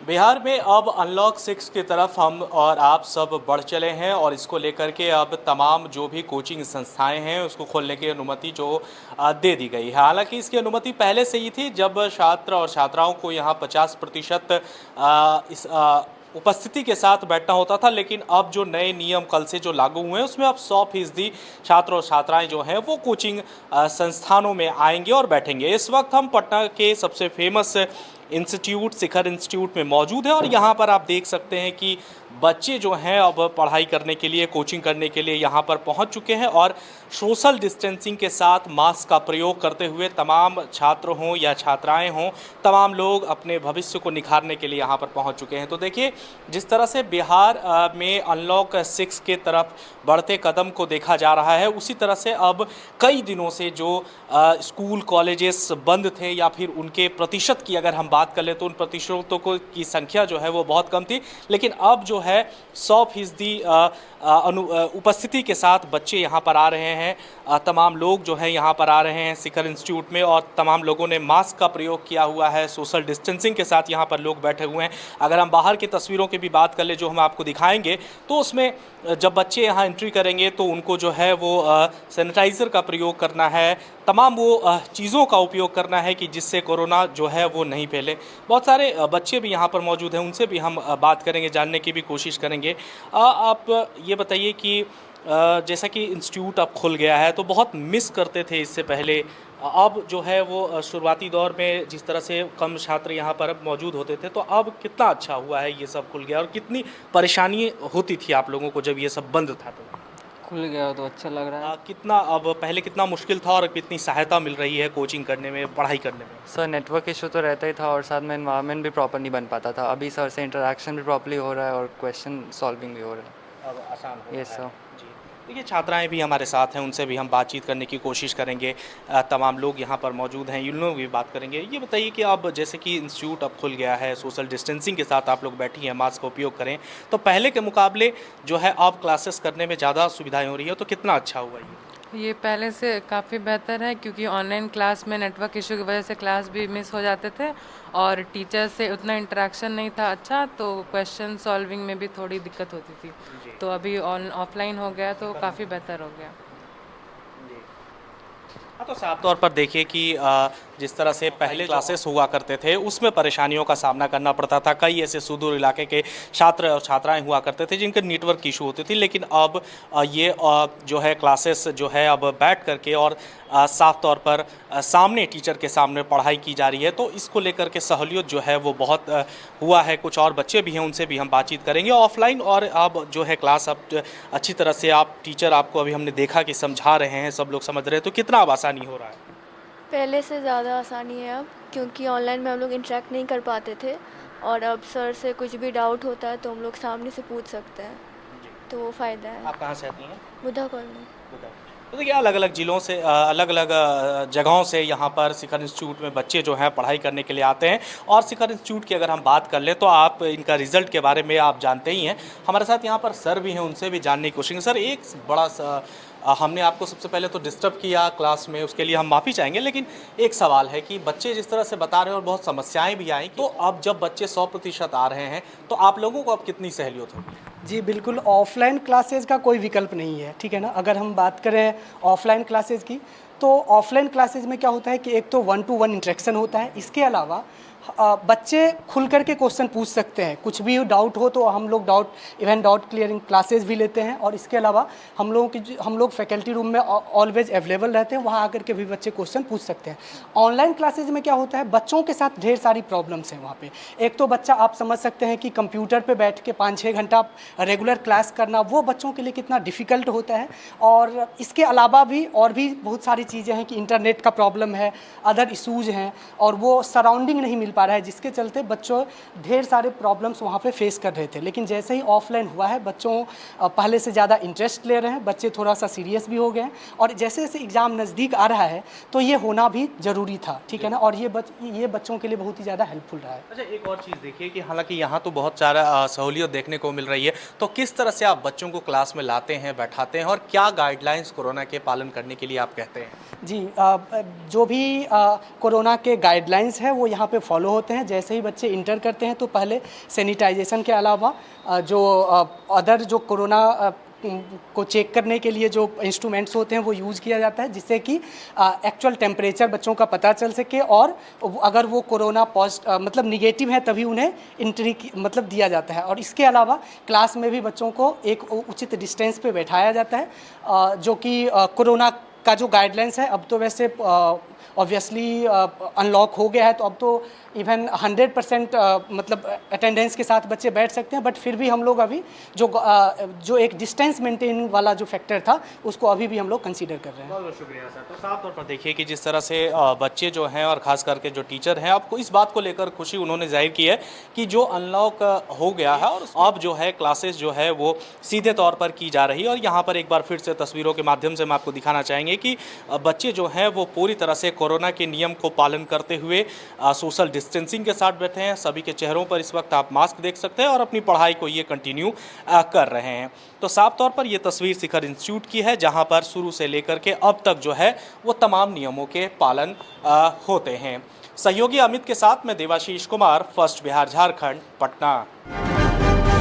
बिहार में अब अनलॉक 6 की तरफ हम और आप सब बढ़ चले हैं और इसको लेकर के अब तमाम जो भी कोचिंग संस्थाएं हैं उसको खोलने की अनुमति जो दे दी गई है। हालांकि इसकी अनुमति पहले से ही थी, जब छात्र और छात्राओं को यहाँ 50% इस उपस्थिति के साथ बैठना होता था, लेकिन अब जो नए नियम कल से जो लागू हुए हैं उसमें अब 100% छात्र और छात्राएं जो हैं वो कोचिंग संस्थानों में आएंगे और बैठेंगे। इस वक्त हम पटना के सबसे फेमस इंस्टीट्यूट शिखर इंस्टीट्यूट में मौजूद है और यहाँ पर आप देख सकते हैं कि बच्चे जो हैं अब पढ़ाई करने के लिए, कोचिंग करने के लिए यहाँ पर पहुँच चुके हैं और सोशल डिस्टेंसिंग के साथ मास्क का प्रयोग करते हुए तमाम छात्र हों या छात्राएं हों, तमाम लोग अपने भविष्य को निखारने के लिए यहाँ पर पहुँच चुके हैं। तो देखिए, जिस तरह से बिहार में अनलॉक 6 के तरफ बढ़ते कदम को देखा जा रहा है, उसी तरह से अब कई दिनों से जो स्कूल कॉलेजेस बंद थे या फिर उनके प्रतिशत की अगर हम बात कर ले तो उन प्रतिशतों को की संख्या जो है वो बहुत कम थी, लेकिन अब जो है 100% उपस्थिति के साथ बच्चे यहाँ पर आ रहे हैं। तमाम लोग जो हैं यहाँ पर आ रहे हैं शिखर इंस्टीट्यूट में और तमाम लोगों ने मास्क का प्रयोग किया हुआ है, सोशल डिस्टेंसिंग के साथ यहाँ पर लोग बैठे हुए हैं। अगर हम बाहर की तस्वीरों की भी बात कर ले जो हम आपको दिखाएंगे, तो उसमें जब बच्चे यहाँ एंट्री करेंगे तो उनको जो है वो सैनिटाइज़र का प्रयोग करना है, तमाम वो चीज़ों का उपयोग करना है कि जिससे कोरोना जो है वो नहीं फैले। बहुत सारे बच्चे भी यहाँ पर मौजूद हैं, उनसे भी हम बात करेंगे, जानने की भी कोशिश करेंगे। आप ये बताइए कि जैसा कि इंस्टीट्यूट अब खुल गया है तो बहुत मिस करते थे इससे पहले, अब जो है वो शुरुआती दौर में जिस तरह से कम छात्र यहाँ पर मौजूद होते थे, तो अब कितना अच्छा हुआ है ये सब खुल गया और कितनी परेशानी होती थी आप लोगों को जब ये सब बंद था? तो खुल गया तो अच्छा लग रहा है। कितना अब पहले कितना मुश्किल था और कितनी सहायता मिल रही है कोचिंग करने में, पढ़ाई करने में? सर नेटवर्क इशू तो रहता ही था और साथ में एनवायरनमेंट भी प्रॉपर नहीं बन पाता था। अभी सर से इंटरेक्शन भी प्रॉपर्ली हो रहा है और क्वेश्चन सॉल्विंग भी हो रहा है। अब आसान हो यस रहा है। सर। जी, देखिए छात्राएं भी हमारे साथ हैं, उनसे भी हम बातचीत करने की कोशिश करेंगे। तमाम लोग यहाँ पर मौजूद हैं, इन लोगों की भी बात करेंगे। ये बताइए कि अब जैसे कि इंस्टीट्यूट अब खुल गया है, सोशल डिस्टेंसिंग के साथ आप लोग बैठी हैं, मास्क का उपयोग करें, तो पहले के मुकाबले जो है अब क्लासेस करने में ज़्यादा सुविधाएं हो रही है, तो कितना अच्छा हुआ ये पहले से काफ़ी बेहतर है, क्योंकि ऑनलाइन क्लास में नेटवर्क इशू की वजह से क्लास भी मिस हो जाते थे और टीचर से उतना इंटरेक्शन नहीं था अच्छा, तो क्वेश्चन सॉल्विंग में भी थोड़ी दिक्कत होती थी। तो अभी ऑफलाइन हो गया तो काफ़ी बेहतर हो गया। हाँ, तो साफ तौर पर देखिए कि जिस तरह से पहले क्लासेस हुआ करते थे उसमें परेशानियों का सामना करना पड़ता था। कई ऐसे सुदूर इलाके के छात्र और छात्राएं हुआ करते थे जिनके नेटवर्क इशू होती थी, लेकिन अब ये जो है क्लासेस जो है अब बैठ करके और साफ तौर पर सामने टीचर के सामने पढ़ाई की जा रही है, तो इसको लेकर के सहूलियत जो है वो बहुत हुआ है। कुछ और बच्चे भी हैं, उनसे भी हम बातचीत करेंगे ऑफलाइन, और अब जो है क्लास अब अच्छी तरह से आप टीचर आपको अभी हमने देखा कि समझा रहे हैं, सब लोग समझ रहे हैं, तो कितना अब आसानी हो रहा है? पहले से ज़्यादा आसानी है अब, क्योंकि ऑनलाइन में हम लोग इंटरेक्ट नहीं कर पाते थे और अब सर से कुछ भी डाउट होता है तो हम लोग सामने से पूछ सकते हैं, तो वो फ़ायदा है। आप कहाँ से आती हैं? बुद्धा कॉलोनी। तो देखिए, अलग अलग ज़िलों से अलग अलग जगहों से यहाँ पर शिखर इंस्टीट्यूट में बच्चे जो हैं पढ़ाई करने के लिए आते हैं। और शिखर इंस्टीट्यूट की अगर हम बात कर लें तो आप इनका रिज़ल्ट के बारे में आप जानते ही हैं। हमारे साथ यहाँ पर सर भी हैं, उनसे भी जानने की कोशिश। सर, एक बड़ा सा हमने आपको सबसे पहले तो डिस्टर्ब किया क्लास में, उसके लिए हम माफ़ी चाहेंगे, लेकिन एक सवाल है कि बच्चे जिस तरह से बता रहे हैं और बहुत समस्याएं भी आई, तो अब जब बच्चे 100% आ रहे हैं तो आप लोगों को अब कितनी सहूलियत होगी? जी बिल्कुल, ऑफलाइन क्लासेस का कोई विकल्प नहीं है, ठीक है ना। अगर हम बात करें ऑफलाइन क्लासेस की, तो ऑफलाइन क्लासेस में क्या होता है कि एक तो 1-to-1 इंटरेक्शन होता है, इसके अलावा बच्चे खुल करके क्वेश्चन पूछ सकते हैं। कुछ भी डाउट हो तो हम लोग डाउट क्लियरिंग क्लासेस भी लेते हैं, और इसके अलावा हम लोग फैकल्टी रूम में ऑलवेज अवेलेबल रहते हैं, वहाँ आकर के भी बच्चे क्वेश्चन पूछ सकते हैं। ऑनलाइन क्लासेज में क्या होता है, बच्चों के साथ ढेर सारी प्रॉब्लम्स हैं वहाँ पे। एक तो बच्चा, आप समझ सकते हैं कि कंप्यूटर पे बैठ के 5-6 घंटा रेगुलर क्लास करना वो बच्चों के लिए कितना डिफ़िकल्ट होता है। और इसके अलावा भी और भी बहुत सारी चीज़ें हैं कि इंटरनेट का प्रॉब्लम है, अदर इशूज़ हैं, और वो सराउंडिंग नहीं मिल पा रहा है, जिसके चलते बच्चों ढेर सारे प्रॉब्लम्स वहाँ पे फेस कर रहे थे। लेकिन जैसे ही ऑफलाइन हुआ है, बच्चों पहले से ज़्यादा इंटरेस्ट ले रहे हैं, बच्चे थोड़ा सा सीरियस भी हो गए हैं, और जैसे जैसे एग्ज़ाम नज़दीक आ रहा है तो ये होना भी ज़रूरी था, ठीक है ना। और ये बच्चों के लिए बहुत ही ज़्यादा हेल्पफुल रहा है। अच्छा, एक और चीज़ देखिए कि हालांकि यहाँ तो बहुत सारा सहूलियत देखने को मिल रही है, तो किस तरह से आप बच्चों को क्लास में लाते हैं, बैठाते हैं, और क्या गाइडलाइंस कोरोना के पालन करने के लिए आप कहते हैं? जी, जो भी कोरोना के गाइडलाइंस है वो यहाँ पे फॉलो फॉलो होते हैं। जैसे ही बच्चे इंटर करते हैं तो पहले सैनिटाइजेशन के अलावा जो अदर जो कोरोना को चेक करने के लिए जो इंस्ट्रूमेंट्स होते हैं वो यूज़ किया जाता है, जिससे कि एक्चुअल टेम्परेचर बच्चों का पता चल सके, और अगर वो कोरोना मतलब निगेटिव है तभी उन्हें एंट्री मतलब दिया जाता है। और इसके अलावा क्लास में भी बच्चों को एक उचित डिस्टेंस पे बैठाया जाता है, जो कि कोरोना का जो गाइडलाइंस है, अब तो वैसे ऑब्वियसली अनलॉक हो गया है, तो अब तो इवन 100% मतलब अटेंडेंस के साथ बच्चे बैठ सकते हैं, बट फिर भी हम लोग अभी जो एक डिस्टेंस मेंटेन वाला जो फैक्टर था उसको अभी भी हम लोग कंसीडर कर रहे हैं। बहुत बहुत शुक्रिया सर। तो साफ तौर पर देखिए कि जिस तरह से बच्चे जो हैं और ख़ास करके जो टीचर हैं, आपको इस बात को लेकर खुशी उन्होंने जाहिर की है कि जो अनलॉक हो गया है और अब जो है क्लासेस जो है वो सीधे तौर पर की जा रही है। और यहाँ पर एक बार फिर से तस्वीरों के माध्यम से हम आपको दिखाना चाहेंगे कि बच्चे जो हैं वो पूरी तरह से कोरोना के नियम को पालन करते हुए सोशल डिस्टेंसिंग के साथ बैठे हैं। सभी के चेहरों पर इस वक्त आप मास्क देख सकते हैं और अपनी पढ़ाई को ये कंटिन्यू कर रहे हैं। तो साफ तौर पर ये तस्वीर शिखर इंस्टीट्यूट की है, जहां पर शुरू से लेकर के अब तक जो है वो तमाम नियमों के पालन होते हैं। सहयोगी अमित के साथ मैं देवाशीष कुमार, फर्स्ट बिहार झारखंड, पटना।